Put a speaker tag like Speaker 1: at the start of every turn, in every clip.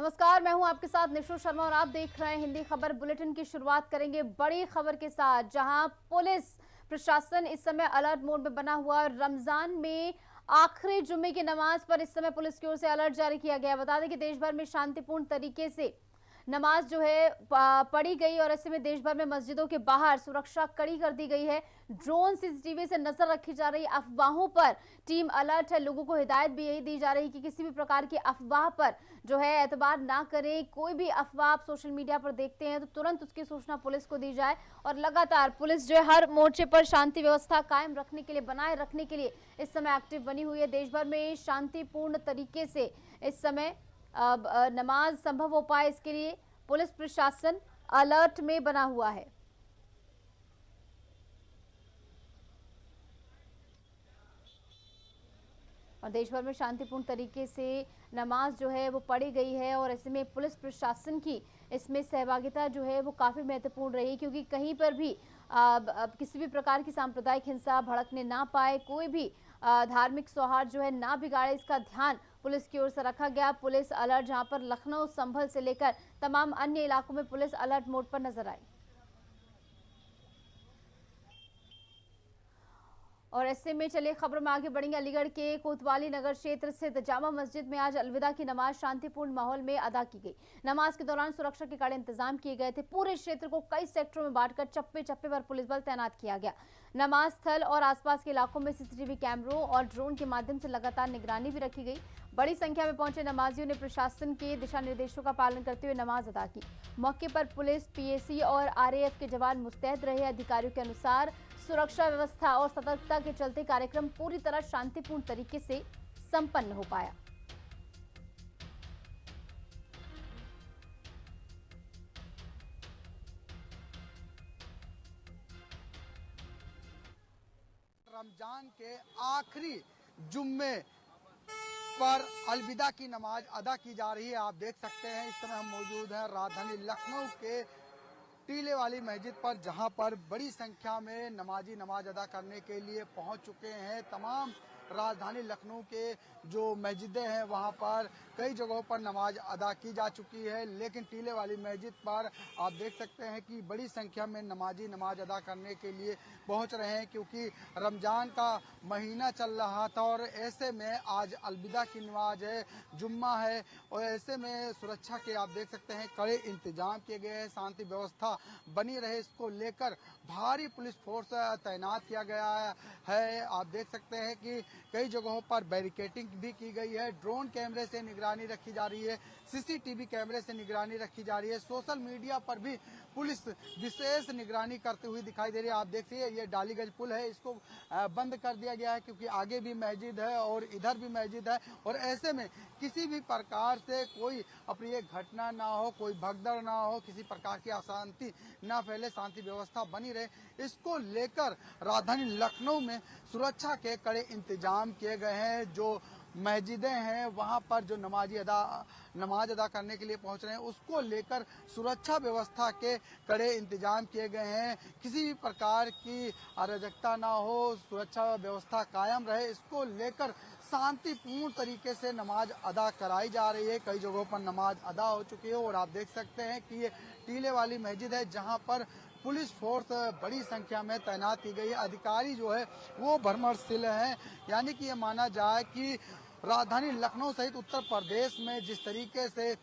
Speaker 1: नमस्कार, मैं हूं आपके साथ निशु शर्मा और आप देख रहे हैं हिंदी खबर बुलेटिन की शुरुआत करेंगे बड़ी खबर के साथ, जहां पुलिस प्रशासन इस समय अलर्ट मोड में बना हुआ। रमजान में आखिरी जुम्मे की नमाज पर इस समय पुलिस की ओर से अलर्ट जारी किया गया है। बता दें कि देश भर में शांतिपूर्ण तरीके से नमाज जो है पढ़ी गई और ऐसे में देश भर में मस्जिदों के बाहर सुरक्षा कड़ी कर दी गई है। ड्रोन सीसीटीवी से नजर रखी जा रही अफवाहों पर टीम अलर्ट है। लोगों को हिदायत भी यही दी जा रही कि किसी भी प्रकार की अफवाह पर जो है एतबार ना करें। कोई भी अफवाह आप सोशल मीडिया पर देखते हैं तो तुरंत उसकी सूचना पुलिस को दी जाए। और लगातार पुलिस जो है हर मोर्चे पर शांति व्यवस्था कायम रखने के लिए, बनाए रखने के लिए इस समय एक्टिव बनी हुई है। देश भर में शांतिपूर्ण तरीके से इस समय नमाज संभव हो पाए, इसके लिए पुलिस प्रशासन अलर्ट में बना हुआ है। और देश भर में शांतिपूर्ण तरीके से नमाज जो है वो पढ़ी गई है और ऐसे में पुलिस प्रशासन की इसमें सहभागिता जो है वो काफी महत्वपूर्ण रही, क्योंकि कहीं पर भी किसी भी प्रकार की सांप्रदायिक हिंसा भड़कने ना पाए, कोई भी धार्मिक सौहार्द जो है ना बिगाड़े, इसका ध्यान पुलिस की ओर से रखा गया। पुलिस अलर्ट, जहां पर लखनऊ, संभल से लेकर तमाम अन्य इलाकों में पुलिस अलर्ट मोड पर नजर आई। और ऐसे में चलिए खबरों में आगे बढ़ेंगे। अलीगढ़ के कोतवाली नगर क्षेत्र स्थित जामा मस्जिद में आज अलविदा की नमाज शांतिपूर्ण माहौल में अदा की गई। नमाज के दौरान सुरक्षा के कड़े इंतजाम किए गए थे। पूरे क्षेत्र को कई सेक्टरों में बांटकर चप्पे चप्पे पर पुलिस बल तैनात किया गया। नमाज स्थल और आसपास के इलाकों में सीसीटीवी कैमरों और ड्रोन के माध्यम से लगातार निगरानी भी रखी गई। बड़ी संख्या में पहुंचे नमाजियों ने प्रशासन के दिशा निर्देशों का पालन करते हुए नमाज अदा की। मौके पर पुलिस, पीएसी और आरएएफ के जवान मुस्तैद रहे। अधिकारियों के अनुसार सुरक्षा व्यवस्था और सतर्कता के चलते कार्यक्रम पूरी तरह शांतिपूर्ण तरीके से संपन्न हो पाया।
Speaker 2: रमजान के आखिरी जुम्मे पर अलविदा की नमाज अदा की जा रही है। आप देख सकते हैं इस समय हम मौजूद हैं राजधानी लखनऊ के टीले वाली मस्जिद पर, जहां पर बड़ी संख्या में नमाजी नमाज अदा करने के लिए पहुंच चुके हैं। तमाम राजधानी लखनऊ के जो मस्जिदें हैं वहां पर कई जगहों पर नमाज अदा की जा चुकी है, लेकिन टीले वाली मस्जिद पर आप देख सकते हैं कि बड़ी संख्या में नमाजी नमाज अदा करने के लिए पहुंच रहे हैं, क्योंकि रमजान का महीना चल रहा था और ऐसे में आज अलविदा की नमाज है, जुम्मा है और ऐसे में सुरक्षा के आप देख सकते हैं कड़े इंतजाम किए गए हैं। शांति व्यवस्था बनी रहे, इसको लेकर भारी पुलिस फोर्स तैनात किया गया है। आप देख सकते हैं कि कई जगहों पर बैरिकेडिंग भी की गई है। ड्रोन कैमरे से निगरानी रखी जा रही है, सीसीटीवी कैमरे से निगरानी रखी जा रही है। सोशल मीडिया पर भी पुलिस विशेष निगरानी करते हुए दिखाई दे रही है। आप देखिए ये डालीगंज पुल है, इसको बंद कर दिया गया है क्योंकि आगे भी मस्जिद है और इधर भी मस्जिद है और ऐसे में किसी भी प्रकार से कोई अप्रिय घटना ना हो, कोई भगदड़ ना हो, किसी प्रकार की अशांति ना फैले, शांति व्यवस्था बनी रहे, इसको लेकर राजधानी लखनऊ में सुरक्षा के कड़े इंतजाम किए गए हैं। जो मस्जिदें हैं वहां पर जो नमाज अदा करने के लिए पहुंच रहे हैं, उसको लेकर सुरक्षा व्यवस्था के कड़े इंतजाम किए गए हैं। किसी भी प्रकार की अराजकता ना हो, सुरक्षा व्यवस्था कायम रहे, इसको लेकर शांतिपूर्ण तरीके से नमाज अदा कराई जा रही है। कई जगहों पर नमाज अदा हो चुकी है और आप देख सकते हैं कि ये टीले वाली मस्जिद है जहां पर पुलिस फोर्स बड़ी संख्या में तैनात की गई है। अधिकारी जो है वो भरमरशील हैं, यानी कि ये माना जाए कि राजधानी लखनऊ सहित उत्तर प्रदेश में जिस तरीके से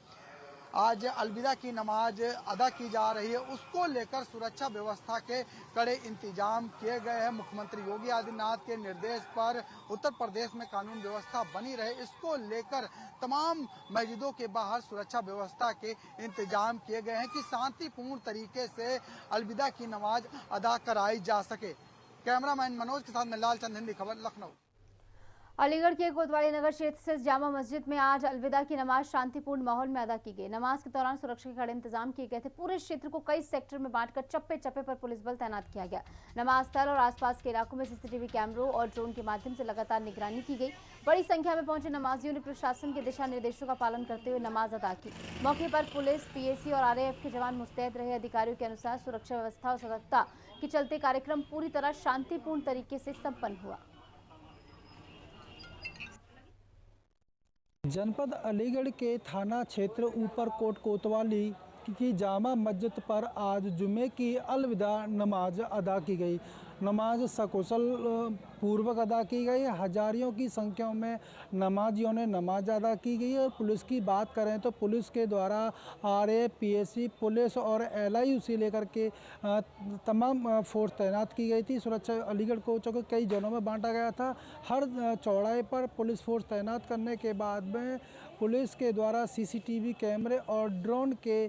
Speaker 2: आज अलविदा की नमाज अदा की जा रही है, उसको लेकर सुरक्षा व्यवस्था के कड़े इंतजाम किए गए हैं। मुख्यमंत्री योगी आदित्यनाथ के निर्देश पर उत्तर प्रदेश में कानून व्यवस्था बनी रहे, इसको लेकर तमाम मस्जिदों के बाहर सुरक्षा व्यवस्था के इंतजाम किए गए हैं कि शांतिपूर्ण तरीके से अलविदा की नमाज अदा कराई जा सके। कैमरामैन मनोज के साथ में लालचंद, हिंदी खबर, लखनऊ।
Speaker 1: अलीगढ़ के कोतवाली नगर क्षेत्र स्थित जामा मस्जिद में आज अलविदा की नमाज शांतिपूर्ण माहौल में अदा की गई। नमाज के दौरान सुरक्षा के कड़े इंतजाम किए गए थे। पूरे क्षेत्र को कई सेक्टर में बांटकर चप्पे चप्पे पर पुलिस बल तैनात किया गया। नमाज स्थल और आसपास के इलाकों में सीसीटीवी कैमरों और ड्रोन के माध्यम से लगातार निगरानी की गई। बड़ी संख्या में पहुंचे नमाजियों ने प्रशासन के दिशा निर्देशों का पालन करते हुए नमाज अदा की। मौके पर पुलिस, पीएसी और आरएएफ के जवान मुस्तैद रहे। अधिकारियों के अनुसार सुरक्षा व्यवस्था और सतर्कता के चलते कार्यक्रम पूरी तरह शांतिपूर्ण तरीके से संपन्न हुआ।
Speaker 3: जनपद अलीगढ़ के थाना क्षेत्र ऊपरकोट कोतवाली की जामा मस्जिद पर आज जुमे की अलविदा नमाज अदा की गई। नमाज सकुशल पूर्वक अदा की गई। हजारियों की संख्या में नमाजियों ने नमाज अदा की गई। और पुलिस की बात करें तो पुलिस के द्वारा आरएएफ, पीएसी पुलिस और एलआईयू से लेकर के तमाम फोर्स तैनात की गई थी। सुरक्षा अलीगढ़ कोचों को कई जोनों में बांटा गया था। हर चौराहे पर पुलिस फोर्स तैनात करने के बाद में पुलिस के द्वारा सीसीटीवी कैमरे और ड्रोन के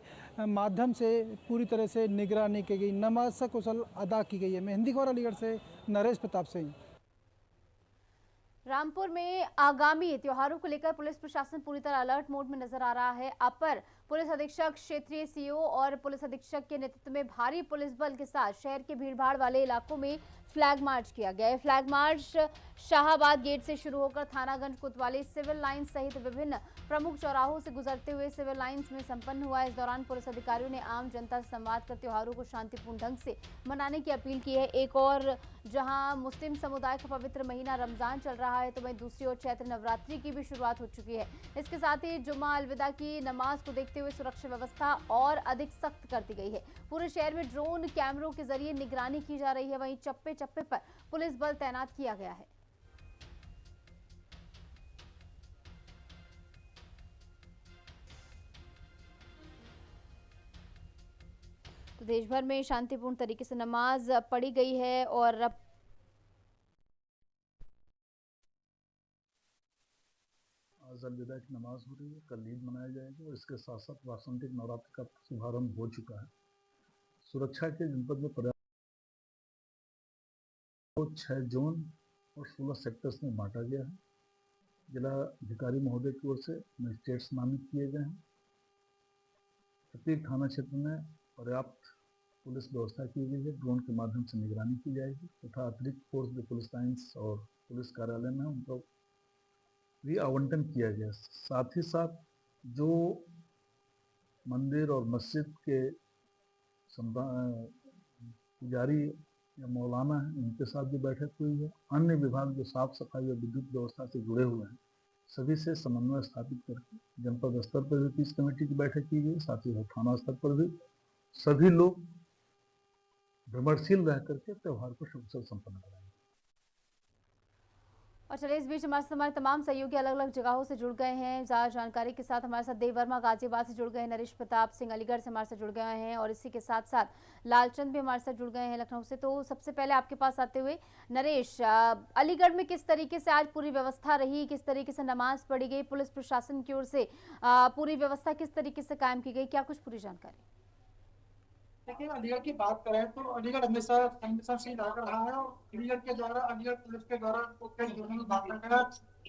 Speaker 3: माध्यम से पूरी तरह से निगरानी की गई। नमाज सकुशल अदा की गई है। मैं हिंदी खबर अलीगढ़ से नरेश प्रताप सिंह।
Speaker 1: रामपुर में आगामी त्योहारों को लेकर पुलिस प्रशासन पूरी तरह अलर्ट मोड में नजर आ रहा है। अपर पुलिस अधीक्षक, क्षेत्रीय सीओ और पुलिस अधीक्षक के नेतृत्व में भारी पुलिस बल के साथ शहर के भीड़भाड़ वाले इलाकों में फ्लैग मार्च किया गया है। फ्लैग मार्च शाहबाद गेट से शुरू होकर थानागंज, कोतवाली, सिविल लाइन सहित विभिन्न प्रमुख चौराहों से गुजरते हुए सिविल लाइंस में संपन्न हुआ। इस दौरान पुलिस अधिकारियों ने आम जनता से संवाद कर त्योहारों को शांतिपूर्ण ढंग से मनाने की अपील की है। एक और जहां मुस्लिम समुदाय का पवित्र महीना रमजान चल रहा है, तो वहीं दूसरी ओर चैत्र नवरात्रि की भी शुरुआत हो चुकी है। इसके साथ ही जुम्मा अलविदा की नमाज को देखते हुए सुरक्षा व्यवस्था और अधिक सख्त कर दी गई है। पूरे शहर में ड्रोन कैमरों के जरिए निगरानी की जा रही है। वहीं चप्पे चप्पे पर पुलिस बल तैनात किया गया है। तो देश भर में शांतिपूर्ण तरीके से नमाज पढ़ी गई है और अब
Speaker 4: आज अलविदा की नमाज हो रही है। कल ईद मनाया जाएगा और इसके साथ साथ वासंतिक नवरात्र का शुभारंभ हो चुका है। सुरक्षा के जनपद में पर्याप्त 6 जोन और 16 सेक्टर्स में बांटा गया है। जिला अधिकारी महोदय की ओर से मजिस्ट्रेट्स नामित किए गए हैं। प्रत्येक थाना क्षेत्र में पर्याप्त पुलिस व्यवस्था की गई है। ड्रोन के माध्यम से निगरानी की जाएगी तथा अतिरिक्त फोर्स जो पुलिस लाइन्स और पुलिस कार्यालय में उनको भी आवंटन किया गया। साथ ही साथ जो मंदिर और मस्जिद के पुजारी या मौलाना हैं, उनके साथ भी बैठक हुई है। अन्य विभाग जो साफ सफाई और विद्युत व्यवस्था से जुड़े हुए हैं, सभी से समन्वय स्थापित करके जनपद स्तर पर भी पीस कमेटी की बैठक की गई। साथ ही थाना स्तर पर भी सभी लोग विमर्शील रह करके त्यौहार को सुखद संपन्न कराएंगे।
Speaker 1: और चलिए इस बीच हमारे तमाम सहयोगी अलग अलग जगहों से जुड़ गए हैं। ज्यादा जानकारी के साथ हमारे साथ देव वर्मा गाजियाबाद से जुड़ गए हैं, नरेश प्रताप सिंह अलीगढ़ से हमारे साथ जुड़ गए हैं और इसी के साथ साथ लालचंद भी हमारे साथ जुड़ गए हैं लखनऊ से। तो सबसे पहले आपके पास आते हुए नरेश, अलीगढ़ में किस तरीके से आज पूरी व्यवस्था रही, किस तरीके से नमाज पढ़ी गई, पुलिस प्रशासन की ओर से पूरी व्यवस्था किस तरीके से कायम की गई, क्या कुछ पूरी जानकारी?
Speaker 5: देखिए, अलीगढ़ की बात करें तो अलीगढ़ हमेशा से लगा रहा है और अलीगढ़ के द्वारा, अलीगढ़ पुलिस के द्वारा कई जोनों में बांटा गया।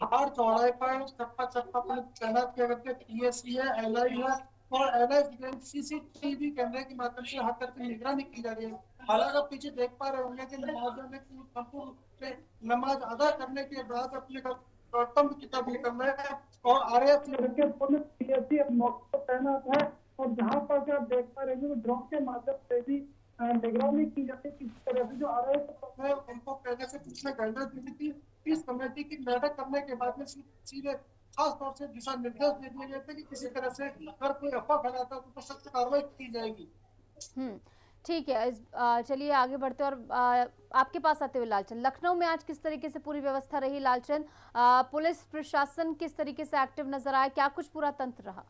Speaker 5: हर चौराहे पर चप्पा पुलिस तैनात किया गया। पीएसी है, एलआई है और एलआई सीसीटीवी कैमरे के माध्यम से हर तरह की निगरानी की जा रही है। हालांकि आप पीछे देख पा रहे होंगे कि नमाजियों ने संपूर्ण रूप से नमाज अदा करने के बाद अपने कर्तव्य की तरफ निकल रहे हैं और आरएएफ पुलिस पीएसी मौके पर तैनात है। और जहाँ पर आप देख पा रहे हैं ड्रोन के माध्यम से भी निगरानी की जाती है। किस तरह से जो आरएएफ है उनको पहले से पिछले गाइडलाइन दी थी। इस कमेटी की बैठक करने के बाद में सीधे खास तौर से दिशा निर्देश दे दिए गए थे कि किसी तरह से अगर कोई अफवाह फैलाता है तो सख्त कार्रवाई की जाएगी।
Speaker 1: ठीक है, चलिए आगे बढ़ते और आपके पास आते हुए लालचंद, लखनऊ में आज किस तरीके से पूरी व्यवस्था रही? लालचंद, पुलिस प्रशासन किस तरीके से एक्टिव नजर आया, क्या कुछ पूरा तंत्र रहा?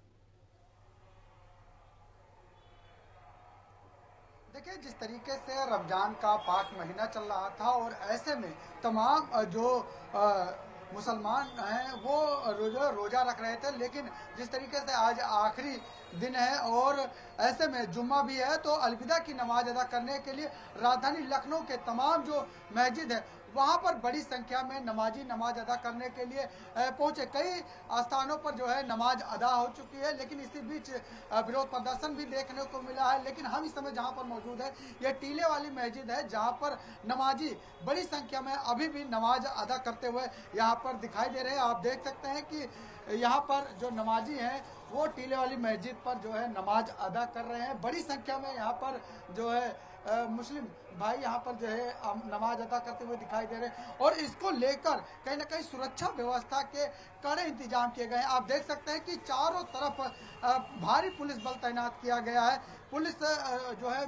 Speaker 2: देखिए, जिस तरीके से रमजान का पाक महीना चल रहा था और ऐसे में तमाम जो मुसलमान हैं वो रोज़ा रख रहे थे, लेकिन जिस तरीके से आज आखिरी दिन है और ऐसे में जुम्मा भी है, तो अलविदा की नमाज अदा करने के लिए राजधानी लखनऊ के तमाम जो मस्जिद है वहाँ पर बड़ी संख्या में नमाजी नमाज अदा करने के लिए पहुँचे। कई स्थानों पर जो है नमाज अदा हो चुकी है, लेकिन इसी बीच विरोध प्रदर्शन भी देखने को मिला है। लेकिन हम इस समय जहाँ पर मौजूद है ये टीले वाली मस्जिद है, जहाँ पर नमाजी बड़ी संख्या में अभी भी नमाज अदा करते हुए यहाँ पर दिखाई दे रहे हैं। आप देख सकते हैं कि यहाँ पर जो नमाजी हैं वो टीले वाली मस्जिद पर जो है नमाज अदा कर रहे हैं। बड़ी संख्या में यहाँ पर जो है मुस्लिम भाई यहाँ पर जो है नमाज अदा करते हुए दिखाई दे रहे हैं और इसको लेकर कहीं ना कहीं सुरक्षा व्यवस्था के कड़े इंतजाम किए गए हैं। आप देख सकते हैं कि चारों तरफ भारी पुलिस बल तैनात किया गया है। पुलिस जो है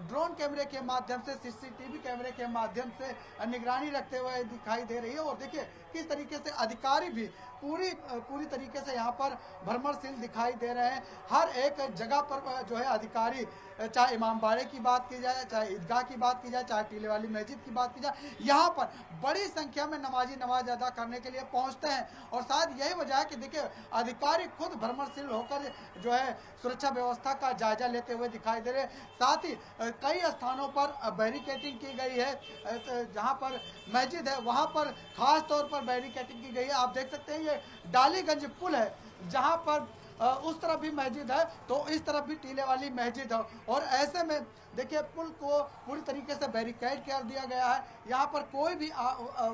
Speaker 2: ड्रोन कैमरे के माध्यम से, सीसीटीवी कैमरे के माध्यम से निगरानी रखते हुए दिखाई दे रही है और देखिए किस तरीके से अधिकारी भी पूरी तरीके से यहाँ पर भ्रमणशील दिखाई दे रहे हैं। हर एक जगह पर जो है अधिकारी, चाहे इमामबाड़े की बात की जाए, चाहे ईदगाह की बात की जाए, चाहे टीले वाली मस्जिद की बात की जाए, यहाँ पर बड़ी संख्या में नमाजी नमाज अदा करने के लिए पहुँचते हैं और शायद यही वजह है कि देखिए अधिकारी खुद भ्रमणशील होकर जो है सुरक्षा व्यवस्था का जायजा लेते हुए दिखाई दे रहे हैं। साथ ही कई स्थानों पर बैरिकेडिंग की गई है। जहाँ पर मस्जिद है वहाँ पर खास तौर पर बैरिकेडिंग की गई है। आप देख सकते हैं ये डालीगंज पुल है, जहाँ पर उस तरफ भी मस्जिद है तो इस तरफ भी टीले वाली मस्जिद है और ऐसे में देखिए पुल को पूरी तरीके से बैरिकेड कर दिया गया है। यहाँ पर कोई भी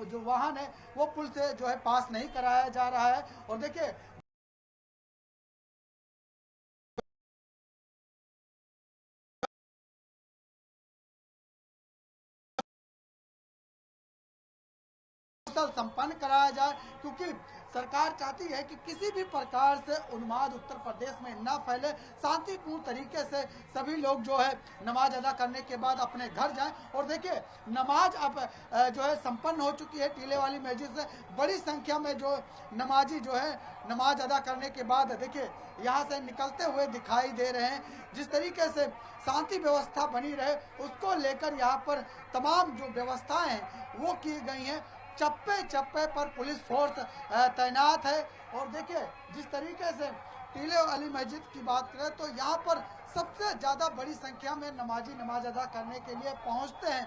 Speaker 2: जो वाहन है वो पुल से जो है पास नहीं कराया जा रहा है और देखिए संपन्न कराया जाए, क्योंकि सरकार चाहती है कि किसी भी प्रकार से उन्माद उत्तर प्रदेश में न फैले। शांतिपूर्ण तरीके से सभी लोग जो है नमाज अदा करने के बाद अपने घर जाएं और देखिए नमाज अब जो है संपन्न हो चुकी है टीले वाली मस्जिद से। बड़ी संख्या में जो नमाजी जो है नमाज अदा करने के बाद देखिए यहाँ से निकलते हुए दिखाई दे रहे हैं। जिस तरीके से शांति व्यवस्था बनी रहे उसको लेकर यहाँ पर तमाम जो व्यवस्थाएं हैं वो की गई हैं। चप्पे चप्पे पर पुलिस फोर्स तैनात है और देखिए जिस तरीके से टीले वाली मस्जिद की बात करें तो यहाँ पर सबसे ज़्यादा बड़ी संख्या में नमाजी नमाज अदा करने के लिए पहुँचते हैं,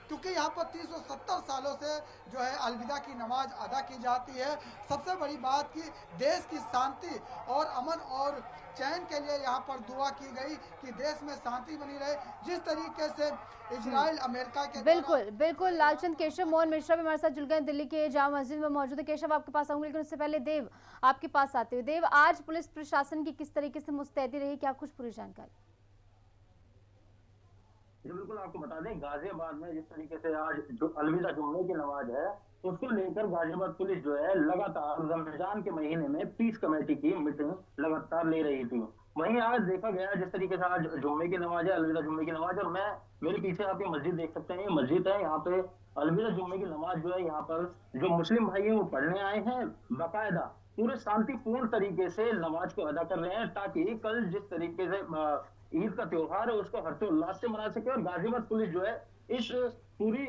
Speaker 2: क्योंकि यहाँ पर 370 सालों से जो है अलविदा की नमाज अदा की जाती है। सबसे बड़ी बात कि देश की शांति और अमन और चैन के लिए यहाँ पर दुआ की गई कि देश में शांति बनी रहे। जिस तरीके से इजराइल अमेरिका के
Speaker 1: बिल्कुल लालचंद केशव मोहन मिश्रा भी हमारे साथ जुड़ गए, दिल्ली के जामा मस्जिद में मौजूद है। केशव आपके पास आऊंगी, लेकिन उससे पहले देव आपके पास आते हुए, देव आज पुलिस प्रशासन की किस तरीके से मुस्तैदी रही, क्या कुछ पूरी जानकारी?
Speaker 6: बिल्कुल आपको बता दें, गाजियाबाद में जिस तरीके से आज जो अलविदा जुम्मे की नमाज है उसको लेकर गाजियाबाद पुलिस जो है लगातार रमजान के महीने में पीस कमेटी की मीटिंग लगातार ले रही थी। वहीं आज देखा गया जिस तरीके से आज जुम्मे की नमाज है, अलविदा जुम्मे की नमाज, और मेरे पीछे आप ये मस्जिद देख सकते हैं, ये मस्जिद है। यहाँ पे अलविदा जुम्मे की नमाज जो है यहाँ पर जो मुस्लिम भाई है वो पढ़ने आए हैं, बाकायदा पूरे शांतिपूर्ण तरीके से नमाज को अदा कर रहे हैं ताकि कल जिस तरीके से ईद का त्योहार है उसको हर्षोल्लास से मना सके। और गाजियाबाद पुलिस जो है इस पूरी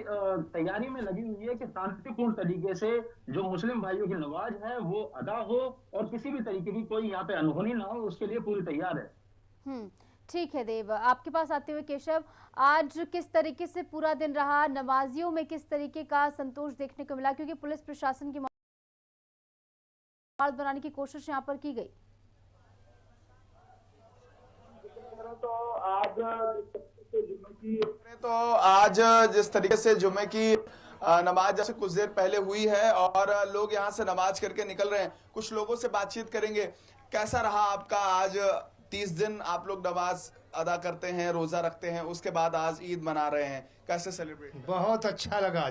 Speaker 6: तैयारी में लगी हुई है कि शांतिपूर्ण तरीके से जो मुस्लिम भाइयों की नमाज है वो अदा हो और किसी भी तरीके की कोई यहाँ पे अनहोनी ना हो, उसके लिए पूरी तैयार है।
Speaker 1: ठीक है देव, आपके पास आते हुए केशव, आज किस तरीके से पूरा दिन रहा, नमाजियों में किस तरीके का संतोष देखने को मिला, क्योंकि पुलिस प्रशासन की बनाने की कोशिश यहाँ पर की गई?
Speaker 7: तो आज जिस तरीके से जुम्मे की नमाज जैसे कुछ देर पहले हुई है और लोग यहाँ से नमाज करके निकल रहे हैं, कुछ लोगों से बातचीत करेंगे। कैसा रहा आपका आज 30 दिन आप लोग नमाज अदा करते हैं, रोजा रखते हैं, उसके बाद आज ईद मना रहे हैं, कैसे सेलिब्रेट?
Speaker 8: बहुत अच्छा लगा।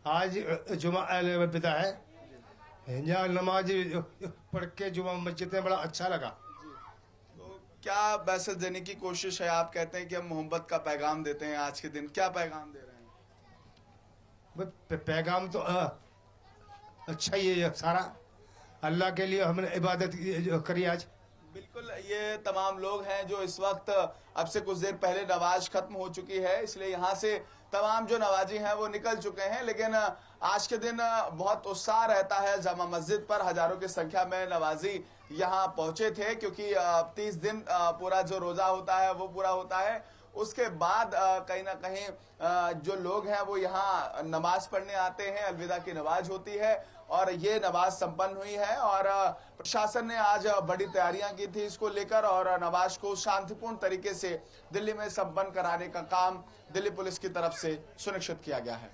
Speaker 8: आज जुमा अलविदा है, यहाँ नमाज पढ़ के जुमा मस्जिद में बड़ा अच्छा लगा।
Speaker 7: क्या मैसेज देने की कोशिश है? आप कहते हैं कि हम मोहब्बत का पैगाम देते हैं, आज के दिन क्या पैगाम दे रहे हैं?
Speaker 8: पैगाम तो अच्छा ही है, सारा अल्लाह के लिए हमने इबादत करी आज।
Speaker 7: बिल्कुल, ये तमाम लोग हैं जो इस वक्त अब से कुछ देर पहले नमाज खत्म हो चुकी है, इसलिए यहाँ से तमाम जो नवाजी हैं वो निकल चुके हैं। लेकिन आज के दिन बहुत उत्साह रहता है जामा मस्जिद पर, हजारों की संख्या में नवाजी यहाँ पहुंचे थे, क्योंकि 30 दिन पूरा जो रोजा होता है वो पूरा होता है। उसके बाद कहीं ना कहीं जो लोग हैं वो यहाँ नमाज पढ़ने आते हैं, अलविदा की नमाज होती है और ये नमाज संपन्न हुई है। और प्रशासन ने आज बड़ी तैयारियां की थी इसको लेकर और नमाज को शांतिपूर्ण तरीके से दिल्ली में संपन्न कराने का काम दिल्ली पुलिस की तरफ से सुनिश्चित किया गया है।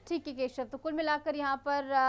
Speaker 1: ठीक है केशव, तो कुल मिलाकर यहाँ पर